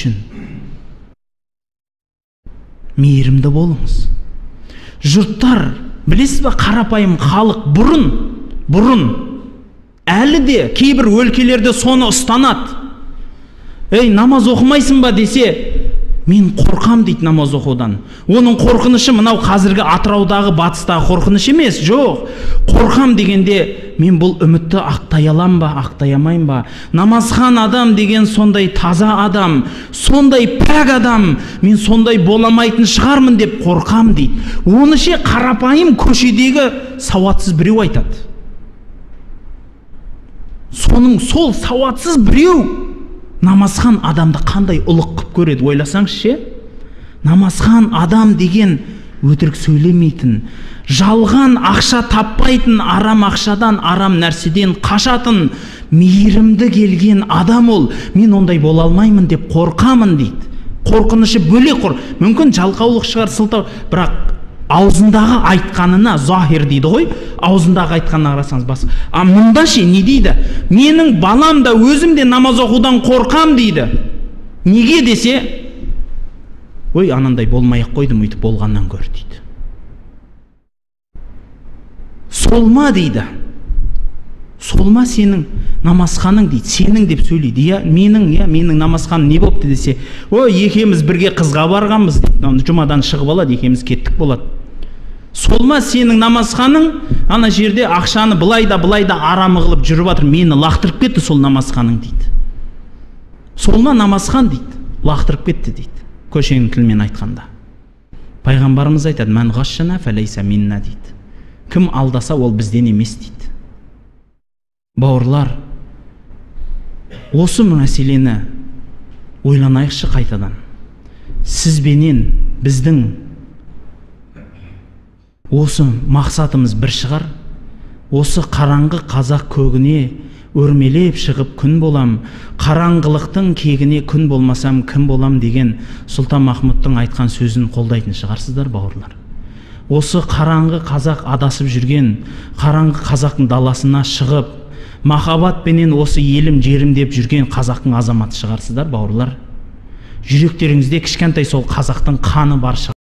үшін мейірімді болыңыз. Жұрттар, білесіз бе, қарапайым халық бұрын әлі де кейбір өлкелерде соны ұстанады. Ей, намаз оқымайсың ба десе, мен қорқам дейді намаз оқудан. Оның қорқынышы мынау қазіргі Атыраудағы, батыстағы қорқыныш емес, жоқ. Қорқам дегенде, мен бұл үмітті ақтай алам ба, ақтай алмайым ба? Намазхан адам деген сондай таза адам, сондай пәк адам, мен сондай боламайтын шығармын деп қорқам дейді. Оны ше қарапайым көшедегі сауатсыз біреу айтады. Сол сауатсыз біреу намазхан адамды қандай ұлық қып көреді, ойласаңыз ше? Намазхан адам деген өтірік сөйлемейтін, жалған ақша таппайтын, арам ақшадан, арам нәрседен қашатын, мейірімді келген адам ол. Мен ондай бола алмаймын деп қорқамын дейді. Қорқынышы бөлек мүмкін жалқаулық шығар, сылтау, бірақ аузындағы айтқанына, захир дейді ғой, аузындағы айтқанына қарасаңыз бас. Мұнда ше не дейді? Менің балам да, өзім де намаз оқудан қорқам дейді. Неге десе, ой, анандай болмай-ақ қойдым, өйтіп болғаннан көр дейді. Солма дейді. Солма сенің намазханың дейді, сенің деп сөйлейді. Менің намазханым не бопты десе, ой, екеуміз бірге қызға барғанбыз дейді. Жұмадан шығып алады, екеуміз кеттік болады. Солма сенің намазханың ана жерде ақшаны былайда арамы қылып жүріп жатыр, мені лақтырып кетті сол намазханың дейді. Солма намазхан дейді, лақтырып кетті дейді. Көшенің тілмен айтқанда. Пайғамбарымыз айтады, мән ғашшана фәлейса минна дейді. Кім алдаса ол бізден емес дейді. Бауырлар, осы мәселені ойланайықшы қайтадан. Сізбенен біздің осы мақсатымыз бір шығар. Осы қараңғы қазақ көгіне өрмелеп шығып күн болам, қараңғылықтың кегіне күн болмасам кім болам деген Сұлтан Махмұттың айтқан сөзін қолдайтын шығарсыздар, бауырлар. Осы қараңғы қазақ адасып жүрген, қараңғы қазақтың даласына шығып, махаббатпенен осы елім жерім деп жүрген қазақтың азаматы шығарсыздар, бауырлар. Жүректеріңізде кішкентай сол қазақтың қаны бар шығар.